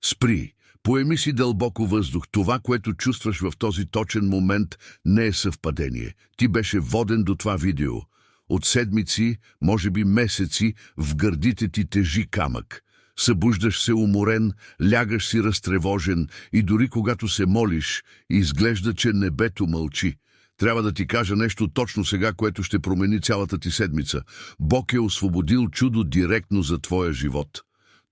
Спри, поеми си дълбоко въздух. Това, което чувстваш в този точен момент, не е съвпадение. Ти беше воден до това видео. От седмици, може би месеци, в гърдите ти тежи камък. Събуждаш се уморен, лягаш си разтревожен и дори когато се молиш, изглежда, че небето мълчи. Трябва да ти кажа нещо точно сега, което ще промени цялата ти седмица. Бог е освободил чудо директно за твоя живот.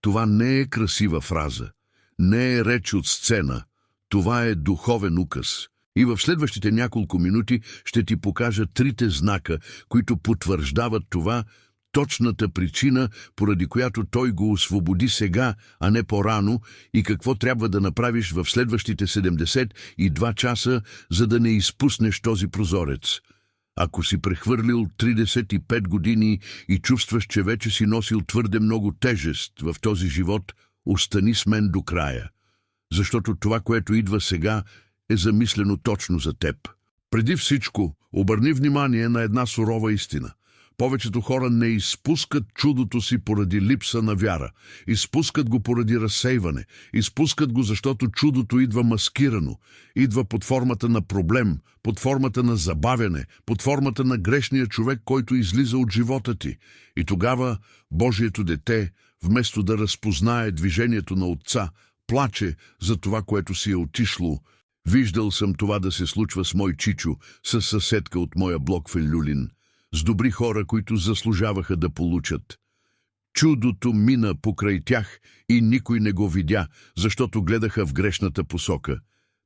Това не е красива фраза. Не е реч от сцена. Това е духовен указ. И в следващите няколко минути ще ти покажа трите знака, които потвърждават това, точната причина, поради която той го освободи сега, а не по-рано, и какво трябва да направиш в следващите 72 часа, за да не изпуснеш този прозорец. Ако си прехвърлил 35 години и чувстваш, че вече си носил твърде много тежест в този живот, остани с мен до края. Защото това, което идва сега, е замислено точно за теб. Преди всичко, обърни внимание на една сурова истина. Повечето хора не изпускат чудото си поради липса на вяра. Изпускат го поради разсейване. Изпускат го, защото чудото идва маскирано. Идва под формата на проблем, под формата на забавяне, под формата на грешния човек, който излиза от живота ти. И тогава Божието дете, вместо да разпознае движението на Отца, плаче за това, което си е отишло. Виждал съм това да се случва с мой чичо, с съседка от моя блок в Люлин, с добри хора, които заслужаваха да получат. Чудото мина покрай тях и никой не го видя, защото гледаха в грешната посока.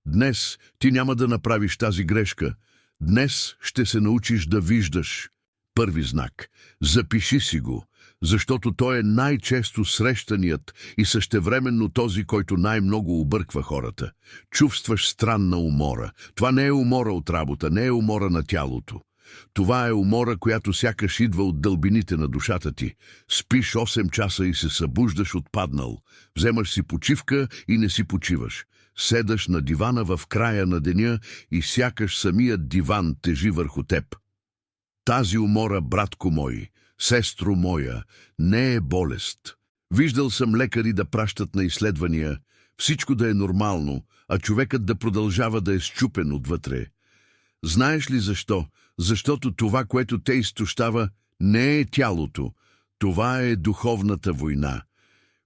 Днес ти няма да направиш тази грешка. Днес ще се научиш да виждаш. Първи знак. Запиши си го, защото той е най-често срещаният и същевременно този, който най-много обърква хората. Чувстваш странна умора. Това не е умора от работа, не е умора на тялото. Това е умора, която сякаш идва от дълбините на душата ти. Спиш 8 часа и се събуждаш отпаднал. Вземаш си почивка и не си почиваш. Седаш на дивана в края на деня и сякаш самият диван тежи върху теб. Тази умора, братко мой, сестро моя, не е болест. Виждал съм лекари да пращат на изследвания, всичко да е нормално, а човекът да продължава да е счупен отвътре. Знаеш ли защо? Защото това, което те изтощава, не е тялото. Това е духовната война.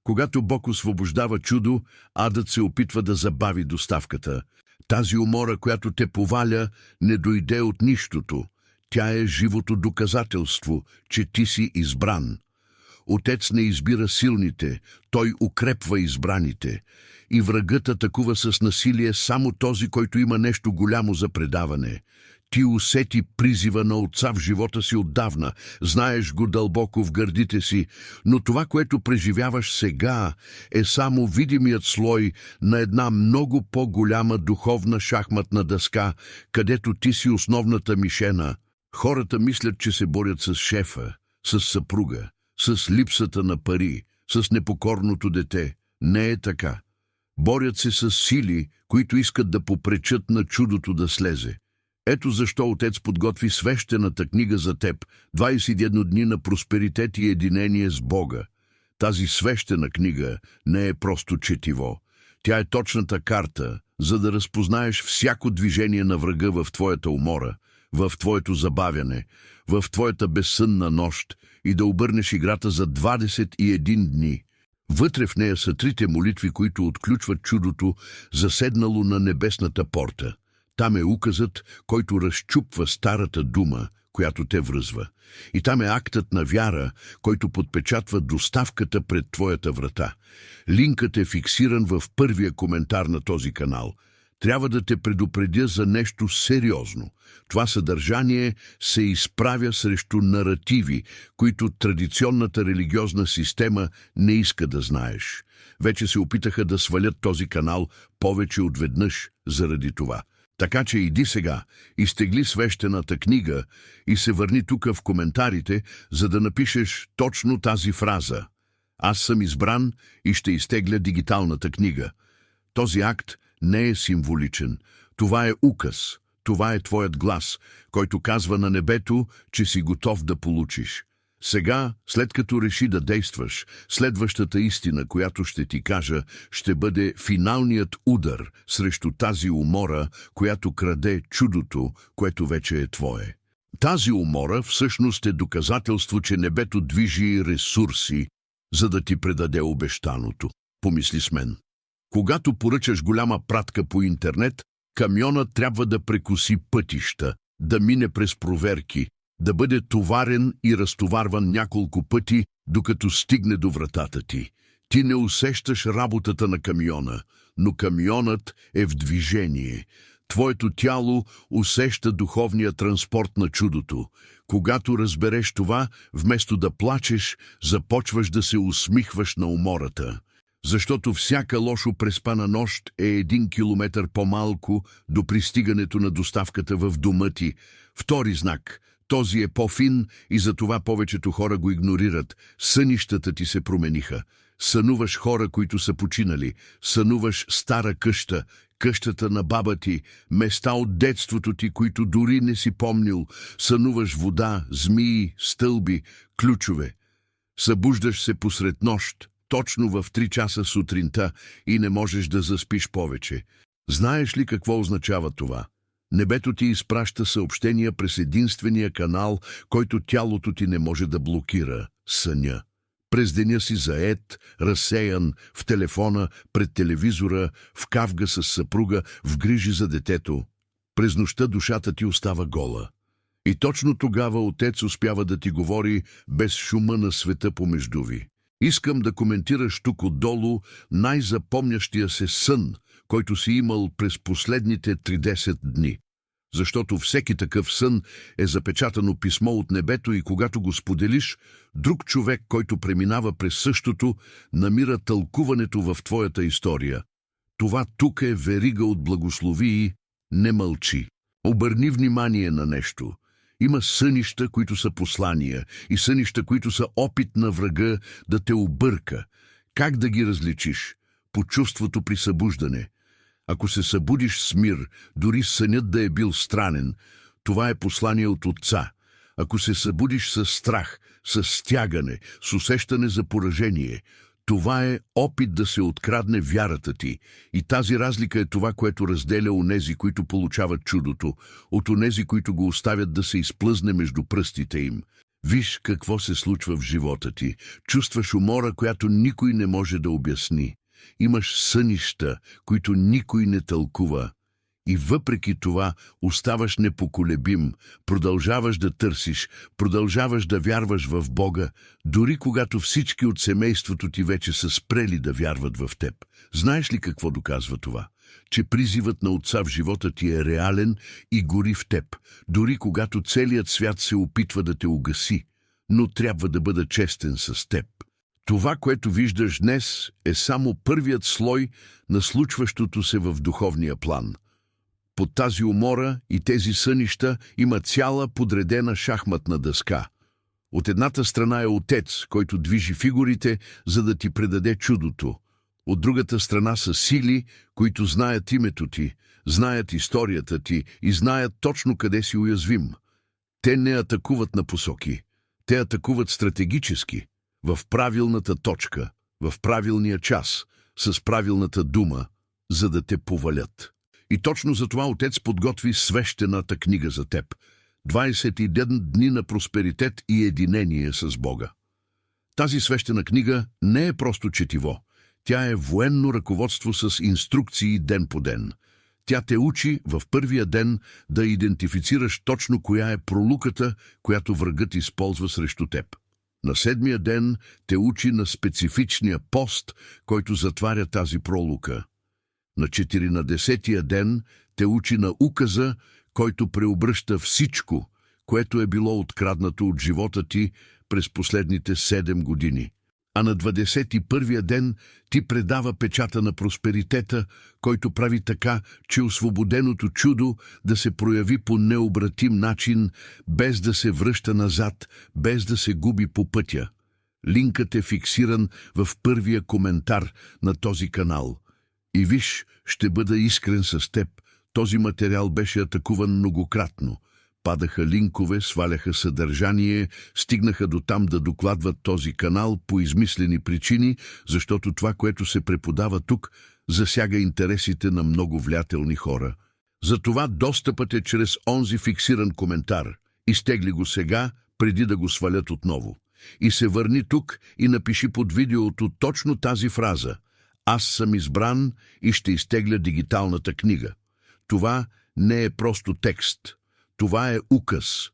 Когато Бог освобождава чудо, адът се опитва да забави доставката. Тази умора, която те поваля, не дойде от нищото. Тя е живото доказателство, че ти си избран. Отец не избира силните, той укрепва избраните. И врагът атакува с насилие само този, който има нещо голямо за предаване. Ти усети призива на Отца в живота си отдавна, знаеш го дълбоко в гърдите си, но това, което преживяваш сега, е само видимият слой на една много по-голяма духовна шахматна дъска, където ти си основната мишена. Хората мислят, че се борят с шефа, с съпруга, с липсата на пари, с непокорното дете. Не е така. Борят се с сили, които искат да попречат на чудото да слезе. Ето защо Отец подготви свещената книга за теб, 21 дни на просперитет и единение с Бога. Тази свещена книга не е просто четиво. Тя е точната карта, за да разпознаеш всяко движение на врага в твоята умора, в твоето забавяне, в твоята безсънна нощ и да обърнеш играта за 21 дни. Вътре в нея са трите молитви, които отключват чудото, заседнало на небесната порта. Там е указът, който разчупва старата дума, която те връзва. И там е актът на вяра, който подпечатва доставката пред твоята врата. Линкът е фиксиран в първия коментар на този канал. Трябва да те предупредя за нещо сериозно. Това съдържание се изправя срещу наративи, които традиционната религиозна система не иска да знаеш. Вече се опитаха да свалят този канал повече от веднъж заради това. Така че иди сега, изтегли свещената книга и се върни тук в коментарите, за да напишеш точно тази фраза. Аз съм избран и ще изтегля дигиталната книга. Този акт не е символичен. Това е указ. Това е твоят глас, който казва на небето, че си готов да получиш. Сега, след като реши да действаш, следващата истина, която ще ти кажа, ще бъде финалният удар срещу тази умора, която краде чудото, което вече е твое. Тази умора всъщност е доказателство, че небето движи ресурси, за да ти предаде обещаното. Помисли с мен. Когато поръчаш голяма пратка по интернет, камионът трябва да прекоси пътища, да мине през проверки, да бъде товарен и разтоварван няколко пъти, докато стигне до вратата ти. Ти не усещаш работата на камиона, но камионът е в движение. Твоето тяло усеща духовния транспорт на чудото. Когато разбереш това, вместо да плачеш, започваш да се усмихваш на умората. Защото всяка лошо преспана нощ е 1 километър по-малко до пристигането на доставката в дома ти. Втори знак. Този е по-фин и затова повечето хора го игнорират. Сънищата ти се промениха. Сънуваш хора, които са починали. Сънуваш стара къща, къщата на баба ти, места от детството ти, които дори не си помнил. Сънуваш вода, змии, стълби, ключове. Събуждаш се посред нощ, точно в 3 часа сутринта и не можеш да заспиш повече. Знаеш ли какво означава това? Небето ти изпраща съобщения през единствения канал, който тялото ти не може да блокира – съня. През деня си заед, разсеян, в телефона, пред телевизора, в кавга с съпруга, в грижи за детето. През нощта душата ти остава гола. И точно тогава отец успява да ти говори без шума на света помежду ви. Искам да коментираш тук отдолу най-запомнящия се сън, който си имал през последните 30 дни. Защото всеки такъв сън е запечатано писмо от небето и когато го споделиш, друг човек, който преминава през същото, намира тълкуването в твоята история. Това тук е верига от благословии, не мълчи. Обърни внимание на нещо. Има сънища, които са послания, и сънища, които са опит на врага да те обърка. Как да ги различиш? По чувството при събуждане. Ако се събудиш с мир, дори сънят да е бил странен, това е послание от Отца. Ако се събудиш с страх, с стягане, с усещане за поражение, това е опит да се открадне вярата ти. И тази разлика е това, което разделя онези, които получават чудото, от онези, които го оставят да се изплъзне между пръстите им. Виж какво се случва в живота ти. Чувстваш умора, която никой не може да обясни. Имаш сънища, които никой не тълкува. И въпреки това оставаш непоколебим, продължаваш да търсиш, продължаваш да вярваш в Бога, дори когато всички от семейството ти вече са спрели да вярват в теб. Знаеш ли какво доказва това? Че призивът на Отца в живота ти е реален и гори в теб, дори когато целият свят се опитва да те угаси, но трябва да бъда честен с теб. Това, което виждаш днес, е само първият слой на случващото се в духовния план. Под тази умора и тези сънища има цяла подредена шахматна дъска. От едната страна е Отец, който движи фигурите, за да ти предаде чудото. От другата страна са сили, които знаят името ти, знаят историята ти и знаят точно къде си уязвим. Те не атакуват на посоки. Те атакуват стратегически, в правилната точка, в правилния час, с правилната дума, за да те повалят. И точно за това Отец подготви свещената книга за теб. 21 дни на просперитет и единение с Бога. Тази свещена книга не е просто четиво. Тя е военно ръководство с инструкции ден по ден. Тя те учи в първия ден да идентифицираш точно коя е пролуката, която врагът използва срещу теб. На 7-я ден те учи на специфичния пост, който затваря тази пролука. На 14-я ден те учи на указа, който преобръща всичко, което е било откраднато от живота ти през последните 7 години. А на 21-я ден ти предава печата на просперитета, който прави така, че освободеното чудо да се прояви по необратим начин, без да се връща назад, без да се губи по пътя. Линкът е фиксиран в първия коментар на този канал. И виж, ще бъда искрен с теб, този материал беше атакуван многократно. падаха линкове, сваляха съдържание, стигнаха до там да докладват този канал по измислени причини, защото това, което се преподава тук, засяга интересите на много влиятелни хора. Затова достъпът е чрез онзи фиксиран коментар. Изтегли го сега, преди да го свалят отново. И се върни тук и напиши под видеото точно тази фраза: "Аз съм избран и ще изтегля дигиталната книга." Това не е просто текст. Това е указ.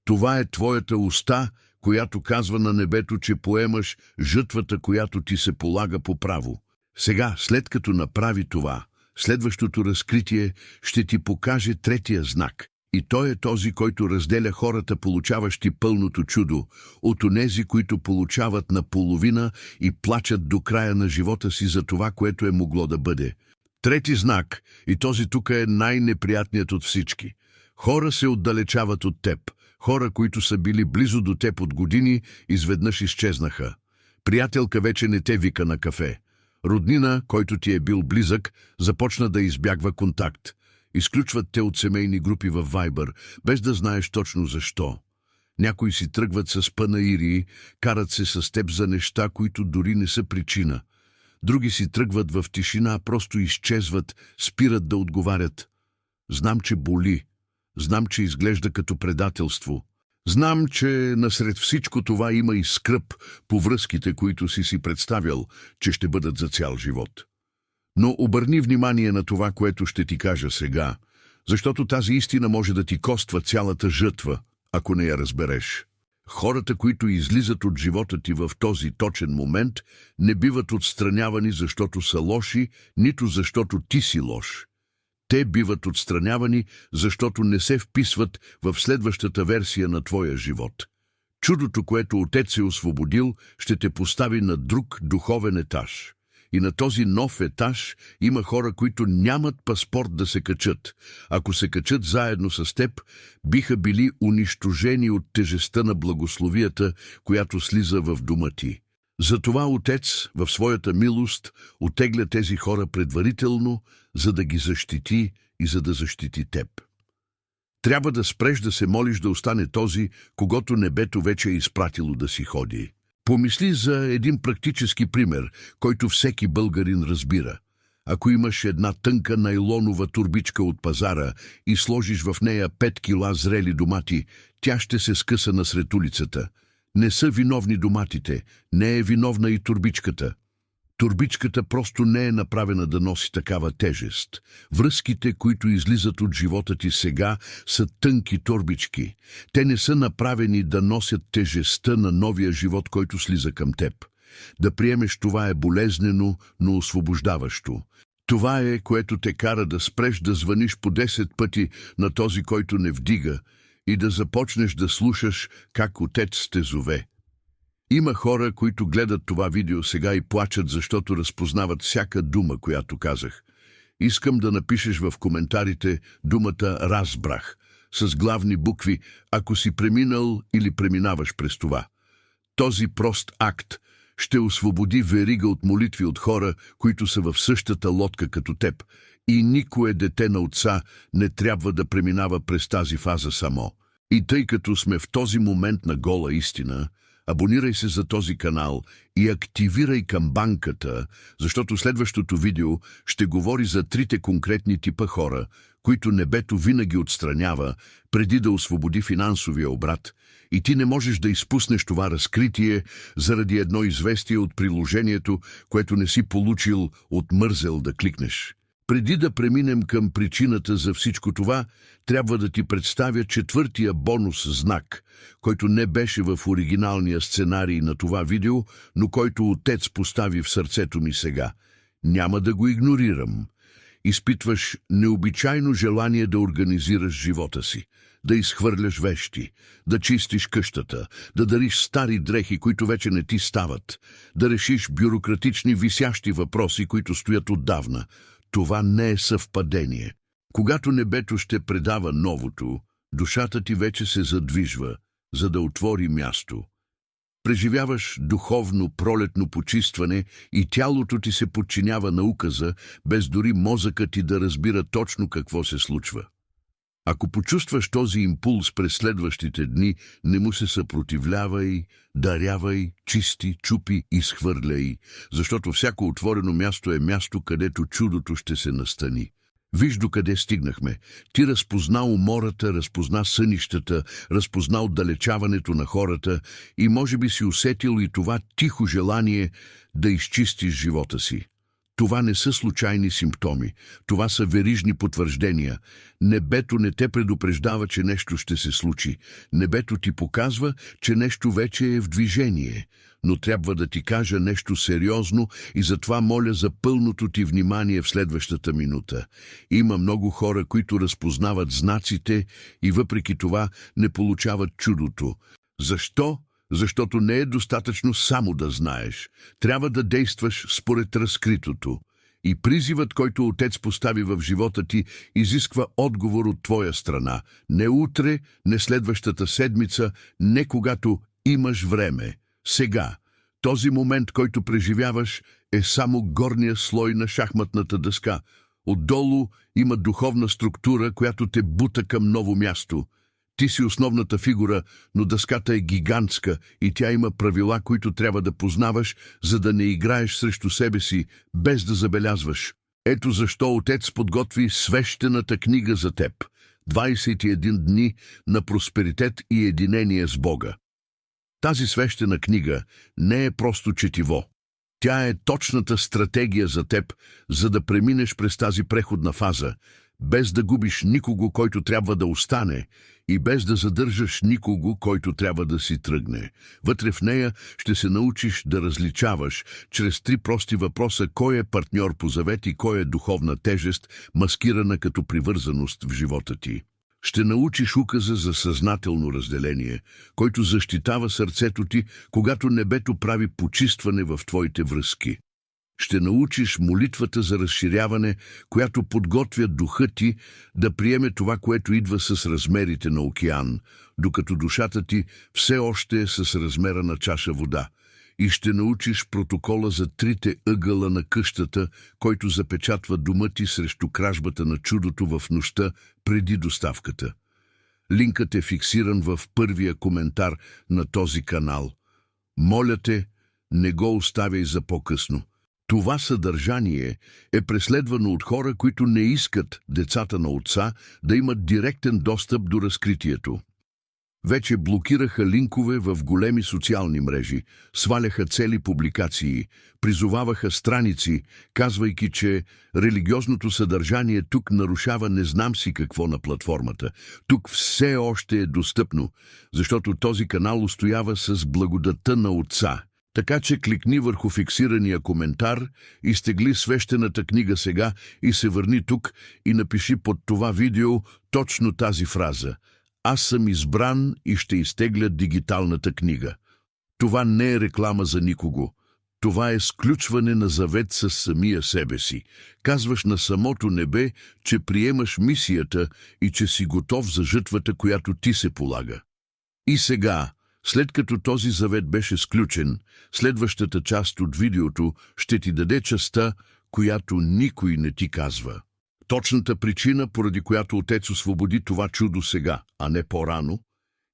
Това е твоята уста, която казва на небето, че поемаш жътвата, която ти се полага по право. Сега, след като направи това, следващото разкритие ще ти покаже третия знак. И той е този, който разделя хората, получаващи пълното чудо, от онези, които получават наполовина и плачат до края на живота си за това, което е могло да бъде. Трети знак, и този тук е най-неприятният от всички. Хора се отдалечават от теб. Хора, които са били близо до теб от години, изведнъж изчезнаха. Приятелка вече не те вика на кафе. Роднина, който ти е бил близък, започна да избягва контакт. Изключват те от семейни групи в Viber, без да знаеш точно защо. Някои си тръгват с панаирии, карат се с теб за неща, които дори не са причина. Други си тръгват в тишина, просто изчезват, спират да отговарят. Знам, че боли. Знам, че изглежда като предателство. Знам, че насред всичко това има и скръб по връзките, които си представял, че ще бъдат за цял живот. Но обърни внимание на това, което ще ти кажа сега, защото тази истина може да ти коства цялата жътва, ако не я разбереш. Хората, които излизат от живота ти в този точен момент, не биват отстранявани, защото са лоши, нито защото ти си лош. Те биват отстранявани, защото не се вписват в следващата версия на твоя живот. Чудото, което Отец е освободил, ще те постави на друг духовен етаж. И на този нов етаж има хора, които нямат паспорт да се качат. Ако се качат заедно с теб, биха били унищожени от тежестта на благословията, която слиза в дома ти. Затова Отец в своята милост оттегля тези хора предварително, за да ги защити и за да защити теб. Трябва да спреш да се молиш да остане този, когото небето вече е изпратило да си ходи. Помисли за един практически пример, който всеки българин разбира. Ако имаш една тънка найлонова турбичка от пазара и сложиш в нея 5 кила зрели домати, тя ще се скъса насред улицата. Не са виновни доматите, не е виновна и турбичката. Турбичката просто не е направена да носи такава тежест. Връзките, които излизат от живота ти сега, са тънки торбички. Те не са направени да носят тежестта на новия живот, който слиза към теб. Да приемеш това е болезнено, но освобождаващо. Това е, което те кара да спреш да звъниш по 10 пъти на този, който не вдига, и да започнеш да слушаш как Отец те зове. Има хора, които гледат това видео сега и плачат, защото разпознават всяка дума, която казах. Искам да напишеш в коментарите думата "разбрах" с главни букви, ако си преминал или преминаваш през това. Този прост акт ще освободи верига от молитви от хора, които са в същата лодка като теб, и никое дете на Отца не трябва да преминава през тази фаза само. И тъй като сме в този момент на гола истина, абонирай се за този канал и активирай камбанката, защото следващото видео ще говори за 3 конкретни типа хора, които небето винаги отстранява, преди да освободи финансовия обрат, и ти не можеш да изпуснеш това разкритие заради едно известие от приложението, което не си получил от мързел да кликнеш. Преди да преминем към причината за всичко това, трябва да ти представя 4-тия бонус знак, който не беше в оригиналния сценарий на това видео, но който Отец постави в сърцето ми сега. Няма да го игнорирам. Изпитваш необичайно желание да организираш живота си, да изхвърляш вещи, да чистиш къщата, да дариш стари дрехи, които вече не ти стават, да решиш бюрократични висящи въпроси, които стоят отдавна. Това не е съвпадение. Когато небето ще предава новото, душата ти вече се задвижва, за да отвори място. Преживяваш духовно пролетно почистване и тялото ти се подчинява на указа, без дори мозъкът ти да разбира точно какво се случва. Ако почувстваш този импулс през следващите дни, не му се съпротивлявай, дарявай, чисти, чупи, изхвърляй, защото всяко отворено място е място, където чудото ще се настани. Виж докъде стигнахме. Ти разпозна умората, разпозна сънищата, разпозна отдалечаването на хората и може би си усетил и това тихо желание да изчистиш живота си. Това не са случайни симптоми, това са верижни потвърждения. Небето не те предупреждава, че нещо ще се случи. Небето ти показва, че нещо вече е в движение. Но трябва да ти кажа нещо сериозно и затова моля за пълното ти внимание в следващата минута. Има много хора, които разпознават знаците и въпреки това не получават чудото. Защо? Защото не е достатъчно само да знаеш. Трябва да действаш според разкритото. И призивът, който Отец постави в живота ти, изисква отговор от твоя страна. Не утре, не следващата седмица, не когато имаш време. Сега. Този момент, който преживяваш, е само горния слой на шахматната дъска. Отдолу има духовна структура, която те бута към ново място. Ти си основната фигура, но дъската е гигантска и тя има правила, които трябва да познаваш, за да не играеш срещу себе си, без да забелязваш. Ето защо Отец подготви свещената книга за теб. 21 дни на просперитет и единение с Бога. Тази свещена книга не е просто четиво. Тя е точната стратегия за теб, за да преминеш през тази преходна фаза, без да губиш никого, който трябва да остане, и без да задържаш никого, който трябва да си тръгне. Вътре в нея ще се научиш да различаваш чрез 3 прости въпроса кой е партньор по завет и кой е духовна тежест, маскирана като привързаност в живота ти. Ще научиш указа за съзнателно разделение, който защитава сърцето ти, когато небето прави почистване в твоите връзки. Ще научиш молитвата за разширяване, която подготвя духа ти да приеме това, което идва с размерите на океан, докато душата ти все още е с размера на чаша вода. И ще научиш протокола за 3 ъгъла на къщата, който запечатва дома ти срещу кражбата на чудото в нощта преди доставката. Линкът е фиксиран в първия коментар на този канал. Моля те, не го оставяй за по-късно. Това съдържание е преследвано от хора, които не искат децата на Отца да имат директен достъп до разкритието. Вече блокираха линкове в големи социални мрежи, сваляха цели публикации, призоваваха страници, казвайки, че религиозното съдържание тук нарушава не знам си какво на платформата. Тук все още е достъпно, защото този канал устоява с благодата на Отца. Така че кликни върху фиксирания коментар, изтегли свещената книга сега и се върни тук и напиши под това видео точно тази фраза: "Аз съм избран и ще изтегля дигиталната книга." Това не е реклама за никого. Това е сключване на завет с самия себе си. Казваш на самото небе, че приемаш мисията и че си готов за жътвата, която ти се полага. И сега, след като този завет беше сключен, следващата част от видеото ще ти даде частта, която никой не ти казва. Точната причина, поради която Отец освободи това чудо сега, а не по-рано,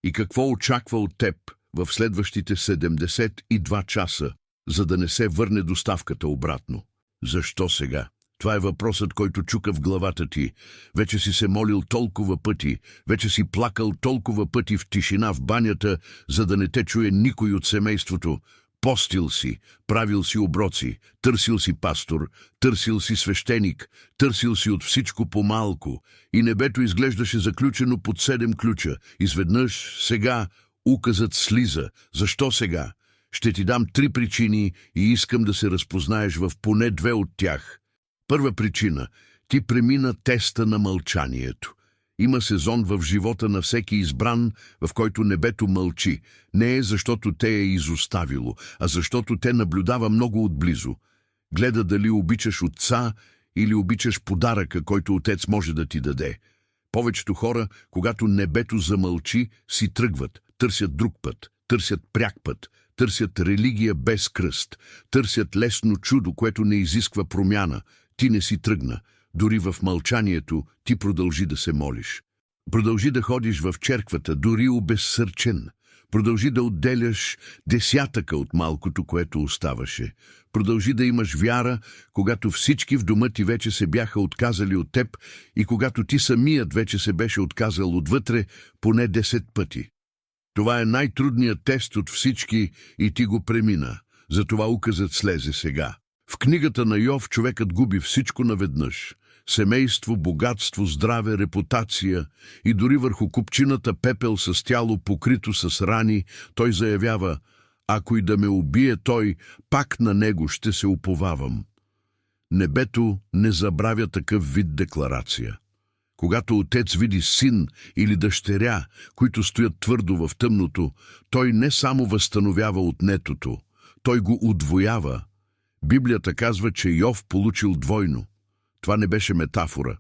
и какво очаква от теб в следващите 72 часа, за да не се върне доставката обратно. Защо сега? Това е въпросът, който чука в главата ти. Вече си се молил толкова пъти, вече си плакал толкова пъти в тишина в банята, за да не те чуе никой от семейството. Постил си, правил си оброци, търсил си пастор, търсил си свещеник, търсил си от всичко по-малко и небето изглеждаше заключено под 7 ключа. Изведнъж, сега, указът слиза. Защо сега? Ще ти дам 3 причини и искам да се разпознаеш в поне 2 от тях. Първа причина – ти премина теста на мълчанието. Има сезон в живота на всеки избран, в който небето мълчи. Не е защото те е изоставило, а защото те наблюдава много отблизо. Гледа дали обичаш Отца или обичаш подаръка, който Отец може да ти даде. Повечето хора, когато небето замълчи, си тръгват, търсят друг път, търсят пряк път, търсят религия без кръст, търсят лесно чудо, което не изисква промяна. Ти не си тръгна. Дори в мълчанието ти продължи да се молиш. Продължи да ходиш в черквата, дори обезсърчен. Продължи да отделяш десятъка от малкото, което оставаше. Продължи да имаш вяра, когато всички в дома ти вече се бяха отказали от теб и когато ти самият вече се беше отказал отвътре поне 10 пъти. Това е най-трудният тест от всички и ти го премина. Затова указът слезе сега. В книгата на Йов човекът губи всичко наведнъж. Семейство, богатство, здраве, репутация и дори върху купчината пепел с тяло покрито с рани, той заявява: ако и да ме убие той, пак на него ще се уповавам. Небето не забравя такъв вид декларация. Когато отец види син или дъщеря, които стоят твърдо в тъмното, той не само възстановява отнетото, той го удвоява. Библията казва, че Йов получил двойно. Това не беше метафора.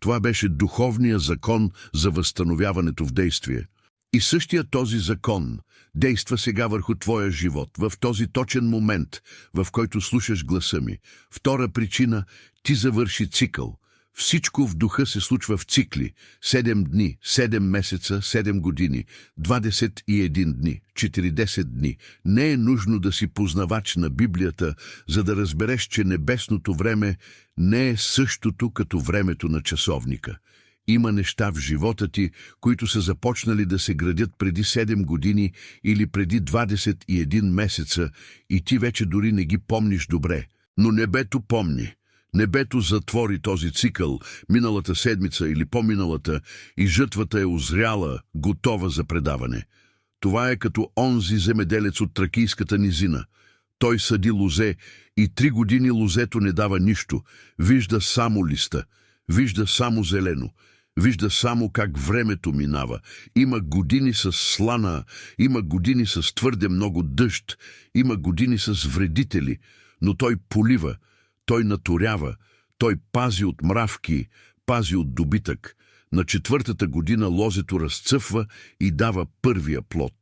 Това беше духовния закон за възстановяването в действие. И същия този закон действа сега върху твоя живот, в този точен момент, в който слушаш гласа ми. Втора причина – ти завърши цикъл. Всичко в духа се случва в цикли. 7 дни, 7 месеца, 7 години, 21 дни, 40 дни. Не е нужно да си познавач на Библията, за да разбереш, че небесното време не е същото като времето на часовника. Има неща в живота ти, които са започнали да се градят преди 7 години или преди 21 месеца и ти вече дори не ги помниш добре. Но небето помни. Небето затвори този цикъл миналата седмица или по-миналата и жътвата е озряла, готова за предаване. Това е като онзи земеделец от Тракийската низина. Той съди лозе и 3 години лозето не дава нищо. Вижда само листа, вижда само зелено, вижда само как времето минава. Има години с слана, има години с твърде много дъжд, има години с вредители, но той полива, той наторява, той пази от мравки, пази от добитък. На 4-та година лозето разцъфва и дава първия плод.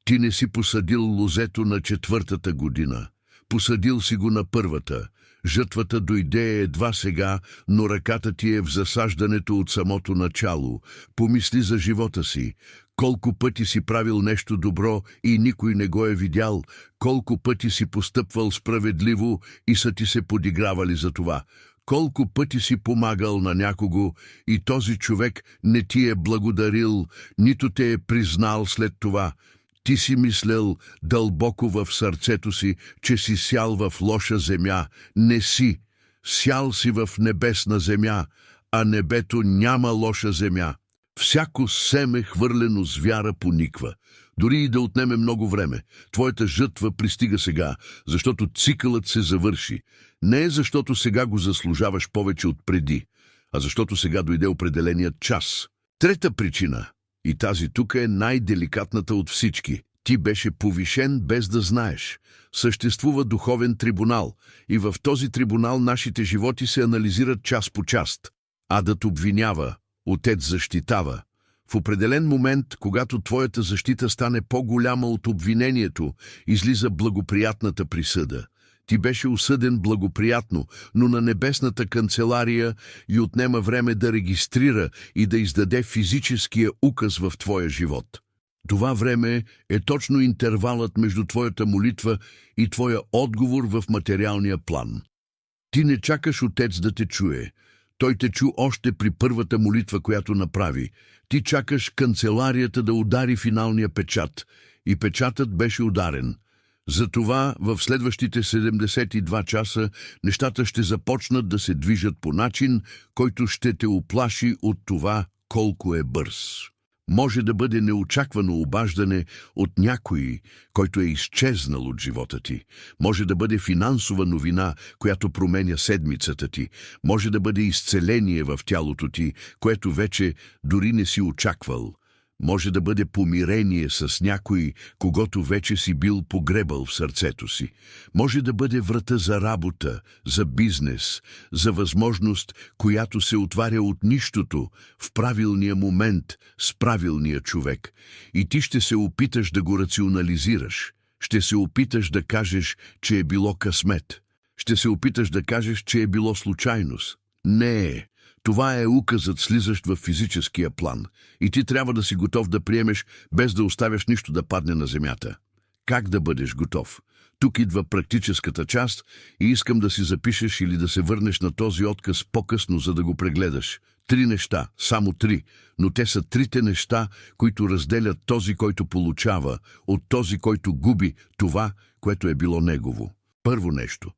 Ти не си посадил лозето на 4-та година. Посадил си го на 1-та. Жътвата дойде едва сега, но ръката ти е в засаждането от самото начало. Помисли за живота си. Колко пъти си правил нещо добро и никой не го е видял, колко пъти си постъпвал справедливо и са ти се подигравали за това, колко пъти си помагал на някого и този човек не ти е благодарил, нито те е признал след това. Ти си мислял дълбоко в сърцето си, че си сял в лоша земя. Не си. Сял си в небесна земя, а небето няма лоша земя. Всяко семе хвърлено с вяра пониква. Дори и да отнеме много време, твоята жътва пристига сега, защото цикълът се завърши. Не е защото сега го заслужаваш повече от преди, а защото сега дойде определеният час. Трета причина, и тази тук е най-деликатната от всички. Ти беше повишен без да знаеш. Съществува духовен трибунал и в този трибунал нашите животи се анализират част по част. Адът обвинява, Отец защитава. В определен момент, когато твоята защита стане по-голяма от обвинението, излиза благоприятната присъда. Ти беше осъден благоприятно, но на небесната канцелария й отнема време да регистрира и да издаде физическия указ в твоя живот. Това време е точно интервалът между твоята молитва и твоя отговор в материалния план. Ти не чакаш Отец да те чуе. Той те чу още при първата молитва, която направи. Ти чакаш канцеларията да удари финалния печат. И печатът беше ударен. Затова в следващите 72 часа нещата ще започнат да се движат по начин, който ще те уплаши от това колко е бърз. Може да бъде неочаквано обаждане от някой, който е изчезнал от живота ти. Може да бъде финансова новина, която променя седмицата ти. Може да бъде изцеление в тялото ти, което вече дори не си очаквал. Може да бъде помирение с някой, когото вече си бил погребал в сърцето си. Може да бъде врата за работа, за бизнес, за възможност, която се отваря от нищото, в правилния момент, с правилния човек. И ти ще се опиташ да го рационализираш. Ще се опиташ да кажеш, че е било късмет. Ще се опиташ да кажеш, че е било случайност. Не е. Това е указът, слизащ в физическия план. И ти трябва да си готов да приемеш, без да оставяш нищо да падне на земята. Как да бъдеш готов? Тук идва практическата част и искам да си запишеш или да се върнеш на този отказ по-късно, за да го прегледаш. 3 неща, само 3, но те са 3-те неща, които разделят този, който получава, от този, който губи това, което е било негово. Първо нещо.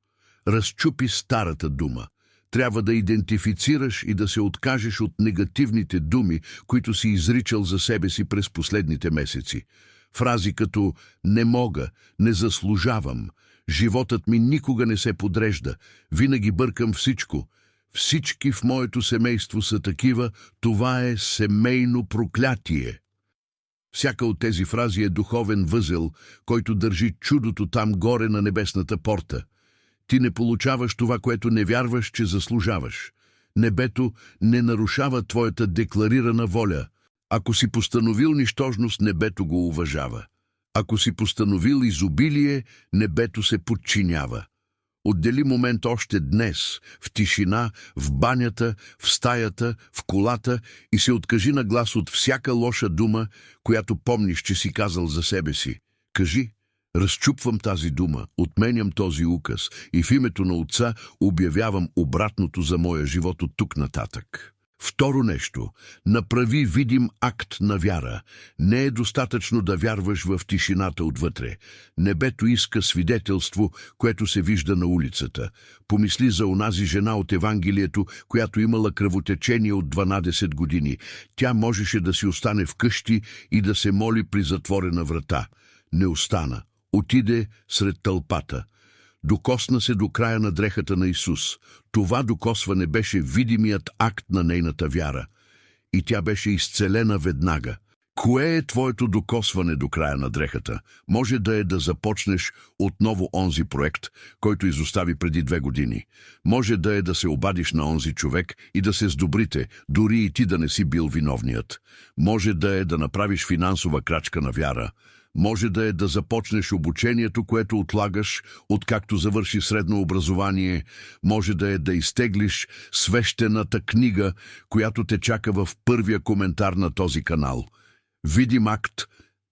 Разчупи старата дума. Трябва да идентифицираш и да се откажеш от негативните думи, които си изричал за себе си през последните месеци. Фрази като «не мога», «не заслужавам», «животът ми никога не се подрежда», «винаги бъркам всичко», «всички в моето семейство са такива», това е семейно проклятие. Всяка от тези фрази е духовен възел, който държи чудото там горе на небесната порта. Ти не получаваш това, което не вярваш, че заслужаваш. Небето не нарушава твоята декларирана воля. Ако си постановил нищожност, небето го уважава. Ако си постановил изобилие, небето се подчинява. Отдели момент още днес, в тишина, в банята, в стаята, в колата и се откажи на глас от всяка лоша дума, която помниш, че си казал за себе си. Кажи: разчупвам тази дума, отменям този указ и в името на Отца обявявам обратното за моя живот от тук нататък. Второ нещо, направи видим акт на вяра. Не е достатъчно да вярваш в тишината отвътре. Небето иска свидетелство, което се вижда на улицата. Помисли за онази жена от Евангелието, която имала кръвотечение от 12 години. Тя можеше да си остане вкъщи и да се моли при затворена врата. Не остана. Отиде сред тълпата. Докосна се до края на дрехата на Исус. Това докосване беше видимият акт на нейната вяра. И тя беше изцелена веднага. Кое е твоето докосване до края на дрехата? Може да е да започнеш отново онзи проект, който изостави преди 2 години. Може да е да се обадиш на онзи човек и да се сдобрите, дори и ти да не си бил виновният. Може да е да направиш финансова крачка на вяра. Може да е да започнеш обучението, което отлагаш, откакто завърши средно образование. Може да е да изтеглиш свещената книга, която те чака в първия коментар на този канал. Видим акт,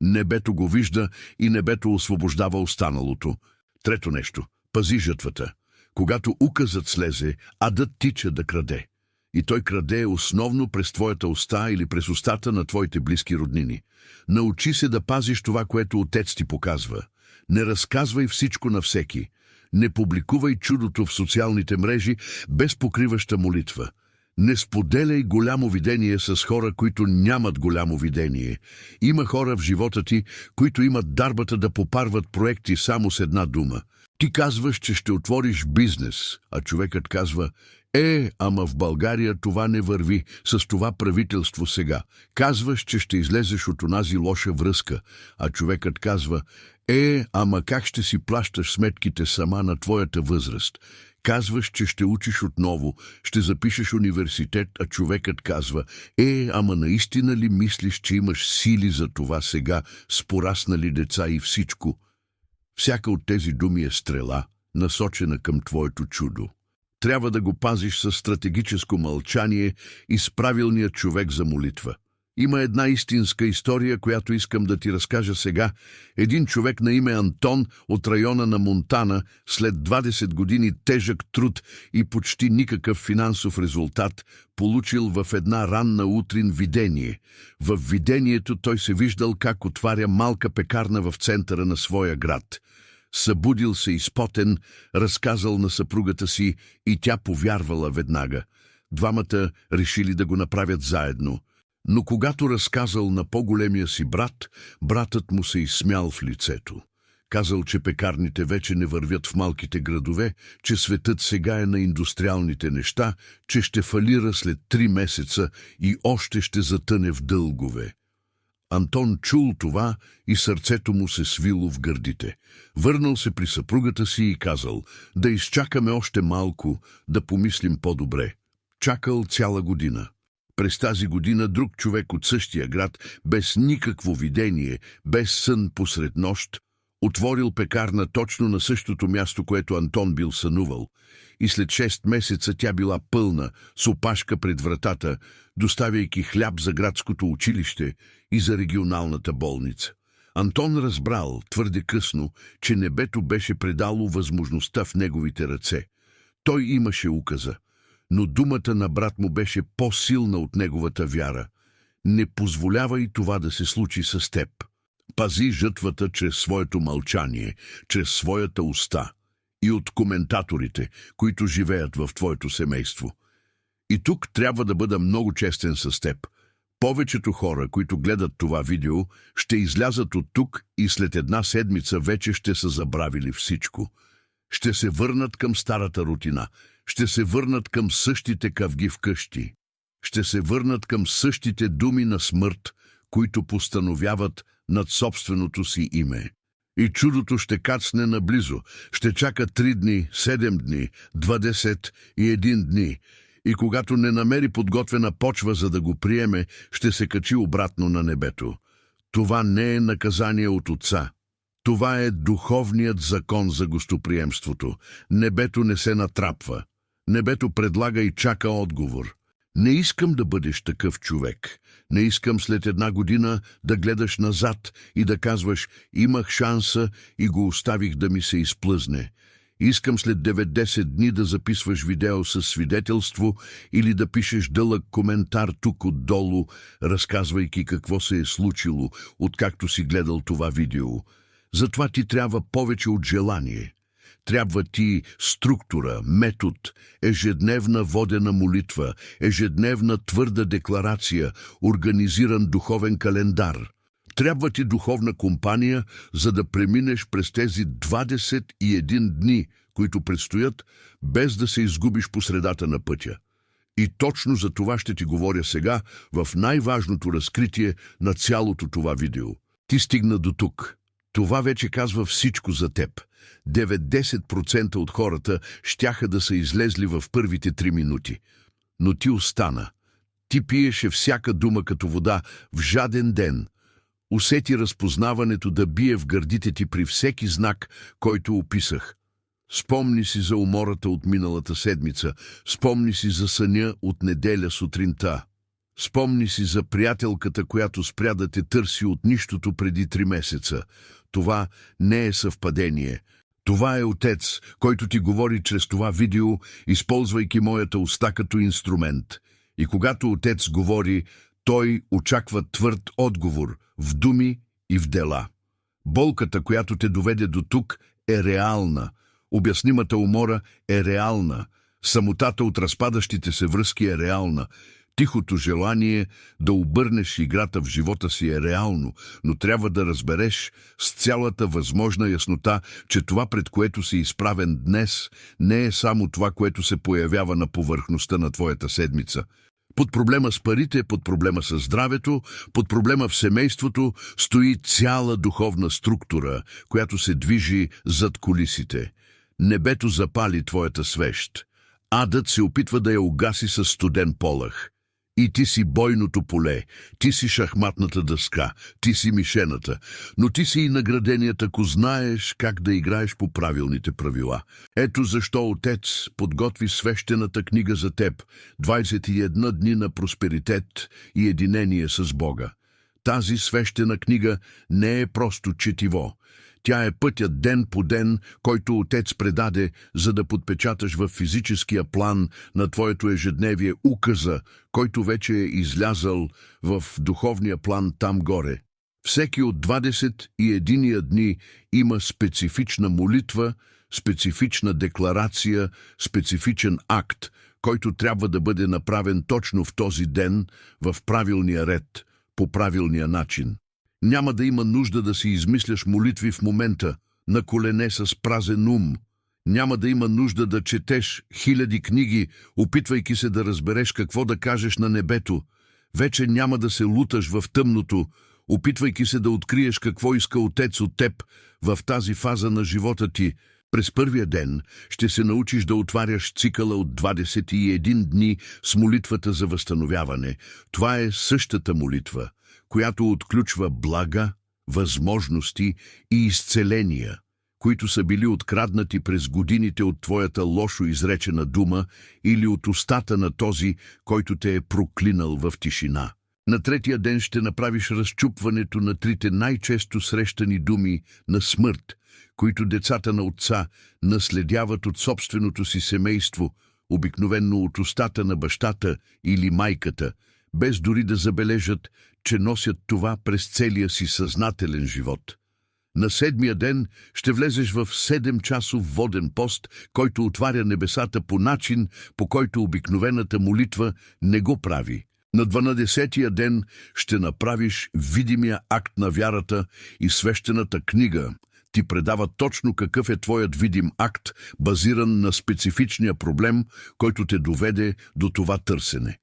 небето го вижда и небето освобождава останалото. Трето нещо, пази жътвата. Когато указът слезе, адът тича да краде. И той краде основно през твоята уста или през устата на твоите близки роднини. Научи се да пазиш това, което Отец ти показва. Не разказвай всичко на всеки. Не публикувай чудото в социалните мрежи без покриваща молитва. Не споделяй голямо видение с хора, които нямат голямо видение. Има хора в живота ти, които имат дарбата да попарват проекти само с една дума. Ти казваш, че ще отвориш бизнес, а човекът казва: ама в България това не върви с това правителство сега. Казваш, че ще излезеш от онази лоша връзка, а човекът казва: ама как ще си плащаш сметките сама на твоята възраст? Казваш, че ще учиш отново, ще запишеш университет, а човекът казва: ама наистина ли мислиш, че имаш сили за това сега, с пораснали деца и всичко? Всяка от тези думи е стрела, насочена към твоето чудо. Трябва да го пазиш със стратегическо мълчание и с правилния човек за молитва. Има една истинска история, която искам да ти разкажа сега. Един човек на име Антон от района на Монтана, след 20 години тежък труд и почти никакъв финансов резултат, получил в една ранна утрин видение. В видението той се виждал как отваря малка пекарна в центъра на своя град. Събудил се изпотен, разказал на съпругата си и тя повярвала веднага. Двамата решили да го направят заедно. Но когато разказал на по-големия си брат, братът му се изсмял в лицето. Казал, че пекарните вече не вървят в малките градове, че светът сега е на индустриалните неща, че ще фалира след 3 месеца и още ще затъне в дългове. Антон чул това и сърцето му се свило в гърдите. Върнал се при съпругата си и казал: да изчакаме още малко, да помислим по-добре. Чакал цяла година. През тази година друг човек от същия град, без никакво видение, без сън посред нощ, Отворил пекарна точно на същото място, което Антон бил сънувал. И след 6 месеца тя била пълна, с опашка пред вратата, доставяйки хляб за градското училище и за регионалната болница. Антон разбрал твърде късно, че небето беше предало възможността в неговите ръце. Той имаше указа, но думата на брат му беше по-силна от неговата вяра. Не позволявай това да се случи с теб. Пази жътвата чрез своето мълчание, чрез своята уста и от коментаторите, които живеят в твоето семейство. И тук трябва да бъда много честен с теб. Повечето хора, които гледат това видео, ще излязат от тук и след 1 седмица вече ще са забравили всичко. Ще се върнат към старата рутина, ще се върнат към същите кавги вкъщи, ще се върнат към същите думи на смърт, които постановяват над собственото си име. И чудото ще кацне наблизо, ще чака 3 дни, 7 дни, 21 дни. И когато не намери подготвена почва, за да го приеме, ще се качи обратно на небето. Това не е наказание от Отца. Това е духовният закон за гостоприемството. Небето не се натрапва. Небето предлага и чака отговор. Не искам да бъдеш такъв човек. Не искам след 1 година да гледаш назад и да казваш: имах шанса и го оставих да ми се изплъзне. Искам след 90 дни да записваш видео със свидетелство или да пишеш дълъг коментар тук отдолу, разказвайки какво се е случило, откакто си гледал това видео. Затова ти трябва повече от желание. Трябва ти структура, метод, ежедневна водена молитва, ежедневна твърда декларация, организиран духовен календар. Трябва ти духовна компания, за да преминеш през тези 21 дни, които предстоят, без да се изгубиш по средата на пътя. И точно за това ще ти говоря сега, в най-важното разкритие на цялото това видео. Ти стигна до тук. Това вече казва всичко за теб. 90% от хората щяха да са излезли в първите 3 минути. Но ти остана. Ти пиеше всяка дума като вода в жаден ден. Усети разпознаването да бие в гърдите ти при всеки знак, който описах. Спомни си за умората от миналата седмица, спомни си за съня от неделя сутринта. Спомни си за приятелката, която спря да те търси от нищото преди 3 месеца. Това не е съвпадение. Това е Отец, който ти говори чрез това видео, използвайки моята уста като инструмент. И когато Отец говори, Той очаква твърд отговор в думи и в дела. Болката, която те доведе до тук, е реална. Обяснимата умора е реална. Самотата от разпадащите се връзки е реална. Тихото желание да обърнеш играта в живота си е реално, но трябва да разбереш с цялата възможна яснота, че това, пред което си изправен днес, не е само това, което се появява на повърхността на твоята седмица. Под проблема с парите, под проблема с здравето, под проблема в семейството стои цяла духовна структура, която се движи зад кулисите. Небето запали твоята свещ. Адът се опитва да я угаси със студен полъх. И ти си бойното поле, ти си шахматната дъска, ти си мишената, но ти си и награденият, ако знаеш как да играеш по правилните правила. Ето защо Отец подготви свещената книга за теб, 21 дни на просперитет и единение с Бога. Тази свещена книга не е просто четиво. Тя е пътят ден по ден, който Отец предаде, за да подпечаташ в физическия план на твоето ежедневие указа, който вече е излязъл в духовния план там горе. Всеки от 21 дни има специфична молитва, специфична декларация, специфичен акт, който трябва да бъде направен точно в този ден, в правилния ред, по правилния начин. Няма да има нужда да си измисляш молитви в момента, на колене с празен ум. Няма да има нужда да четеш 1000 книги, опитвайки се да разбереш какво да кажеш на небето. Вече няма да се луташ в тъмното, опитвайки се да откриеш какво иска Отец от теб в тази фаза на живота ти. През първия ден ще се научиш да отваряш цикъла от 21 дни с молитвата за възстановяване. Това е същата молитва, която отключва блага, възможности и изцеления, които са били откраднати през годините от твоята лошо изречена дума или от устата на този, който те е проклинал в тишина. На третия ден ще направиш разчупването на трите най-често срещани думи на смърт, които децата на отца наследяват от собственото си семейство, обикновенно от устата на бащата или майката, без дори да забележат, че носят това през целия си съзнателен живот. На седмия ден ще влезеш в 7-часов воден пост, който отваря небесата по начин, по който обикновената молитва не го прави. На 12-тия ден ще направиш видимия акт на вярата и свещената книга ти предава точно какъв е твоят видим акт, базиран на специфичния проблем, който те доведе до това търсене.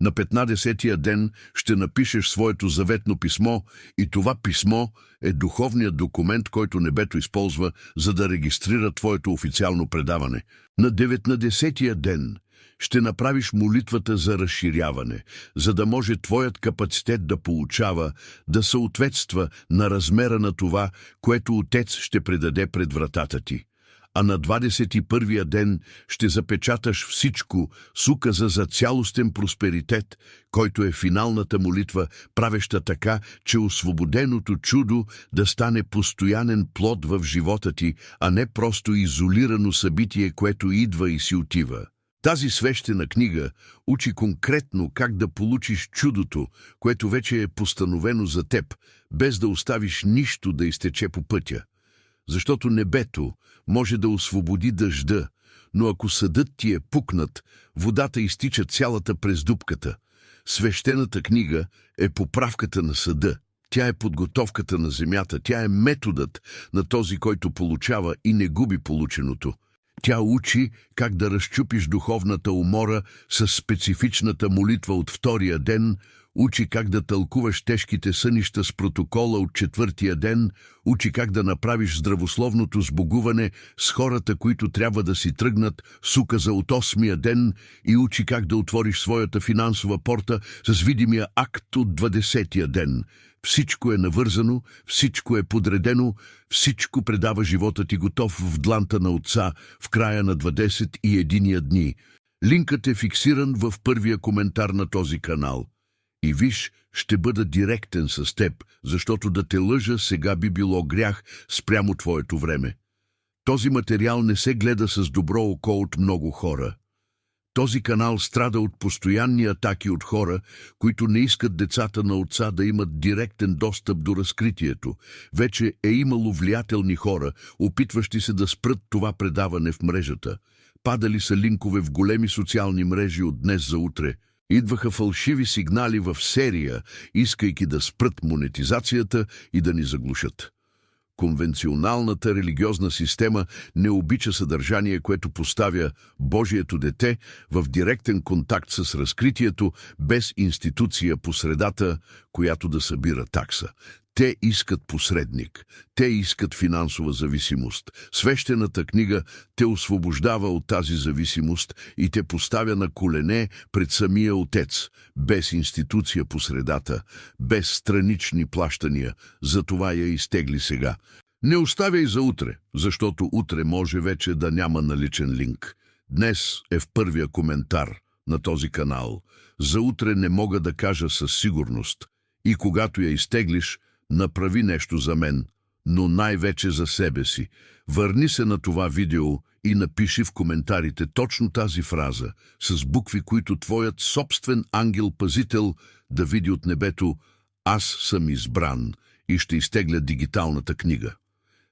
На 15-тия ден ще напишеш своето заветно писмо и това писмо е духовният документ, който небето използва, за да регистрира твоето официално предаване. На 19-тия ден ще направиш молитвата за разширяване, за да може твоят капацитет да получава, да съответства на размера на това, което Отец ще предаде пред вратата ти. А на 21-я ден ще запечаташ всичко с указа за цялостен просперитет, който е финалната молитва, правеща така, че освободеното чудо да стане постоянен плод в живота ти, а не просто изолирано събитие, което идва и си отива. Тази свещена книга учи конкретно как да получиш чудото, което вече е постановено за теб, без да оставиш нищо да изтече по пътя. Защото небето може да освободи дъжда, но ако съдът ти е пукнат, водата изтича цялата през дупката. Свещената книга е поправката на съда. Тя е подготовката на земята, тя е методът на този, който получава и не губи полученото. Тя учи как да разчупиш духовната умора с специфичната молитва от втория ден, учи как да тълкуваш тежките сънища с протокола от четвъртия ден, учи как да направиш здравословното сбогуване с хората, които трябва да си тръгнат с указа от 8-я ден и учи как да отвориш своята финансова порта с видимия акт от 20-я ден. Всичко е навързано, всичко е подредено, всичко предава живота ти готов в дланта на Отца в края на 21 дни. Линкът е фиксиран в първия коментар на този канал. И виж, ще бъда директен с теб, защото да те лъжа сега би било грях спрямо твоето време. Този материал не се гледа с добро око от много хора. Този канал страда от постоянни атаки от хора, които не искат децата на Отца да имат директен достъп до разкритието. Вече е имало влиятелни хора, опитващи се да спрат това предаване в мрежата. Падали са линкове в големи социални мрежи от днес за утре. Идваха фалшиви сигнали в серия, искайки да спрат монетизацията и да ни заглушат. Конвенционалната религиозна система не обича съдържание, което поставя Божието дете в директен контакт с разкритието, без институция по средата, която да събира такса. Те искат посредник, те искат финансова зависимост. Свещената книга те освобождава от тази зависимост и те поставя на колене пред самия Отец, без институция по средата, без странични плащания. Затова я изтегли сега. Не оставяй за утре, защото утре може вече да няма наличен линк. Днес е в първия коментар на този канал. За утре не мога да кажа със сигурност. И когато я изтеглиш, направи нещо за мен, но най-вече за себе си. Върни се на това видео и напиши в коментарите точно тази фраза, с букви, които твоят собствен ангел-пазител да види от небето: аз съм избран и ще изтегля дигиталната книга.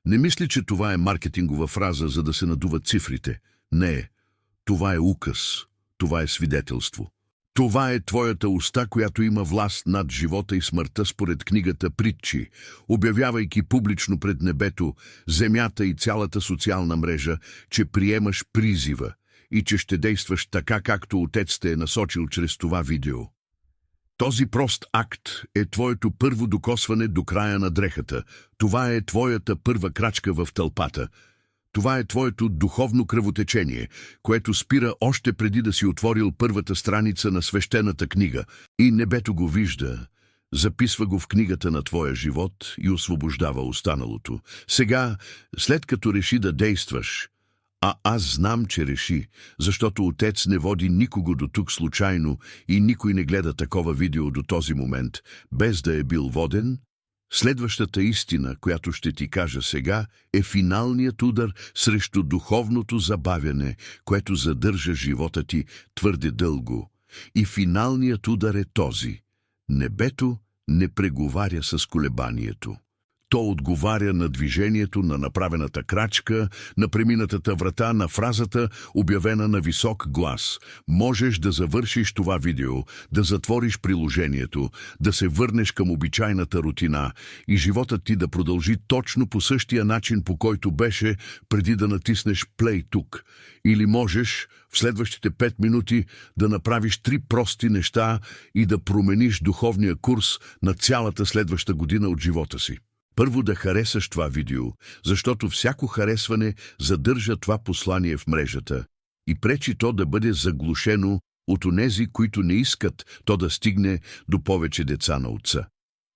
Не мисли, че това е маркетингова фраза, за да се надуват цифрите. Не, това е указ, това е свидетелство. Това е твоята уста, която има власт над живота и смъртта според книгата Притчи, обявявайки публично пред небето, земята и цялата социална мрежа, че приемаш призива и че ще действаш така, както Отец те е насочил чрез това видео. Този прост акт е твоето първо докосване до края на дрехата. Това е твоята първа крачка в тълпата. Това е твоето духовно кръвотечение, което спира още преди да си отворил първата страница на свещената книга. И небето го вижда, Записва го в книгата на твоя живот и освобождава останалото. Сега, след като реши да действаш, а аз знам, че реши, защото Отец не води никого до тук случайно и никой не гледа такова видео до този момент, без да е бил воден, следващата истина, която ще ти кажа сега, е финалният удар срещу духовното забавяне, което задържа живота ти твърде дълго. И финалният удар е този. Небето не преговаря с колебанието. То отговаря на движението, на направената крачка, на преминатата врата, на фразата, обявена на висок глас. Можеш да завършиш това видео, да затвориш приложението, да се върнеш към обичайната рутина и животът ти да продължи точно по същия начин, по който беше преди да натиснеш плей тук. Или можеш в следващите 5 минути да направиш 3 прости неща и да промениш духовния курс на цялата следваща година от живота си. Първо да харесаш това видео, защото всяко харесване задържа това послание в мрежата и пречи то да бъде заглушено от онези, които не искат то да стигне до повече деца на Отца.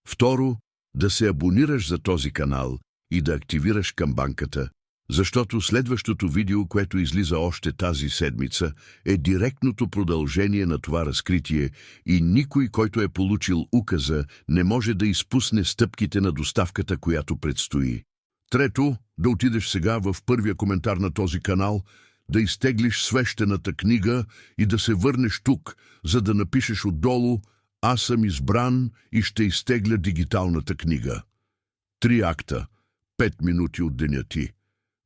Второ, да се абонираш за този канал и да активираш камбанката, защото следващото видео, което излиза още тази седмица, е директното продължение на това разкритие и никой, който е получил указа, не може да изпусне стъпките на доставката, която предстои. Трето, да отидеш сега в първия коментар на този канал, да изтеглиш свещената книга и да се върнеш тук, за да напишеш отдолу «Аз съм избран и ще изтегля дигиталната книга». 3 акта, 5 минути от деня ти.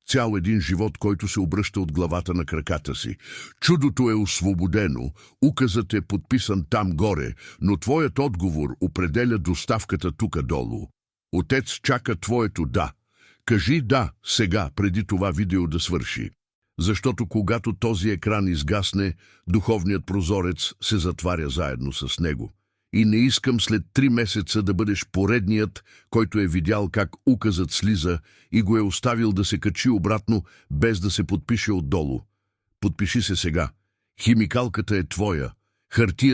Цял един живот, който се обръща от главата на краката си. Чудото е освободено, указът е подписан там горе, но твоят отговор определя доставката тук долу. Отец чака твоето «да». Кажи «да» сега, преди това видео да свърши. Защото когато този екран изгасне, духовният прозорец се затваря заедно с него. И не искам след 3 месеца да бъдеш поредният, който е видял как указът слиза и го е оставил да се качи обратно, без да се подпише отдолу. Подпиши се сега. Химикалката е твоя. Хартията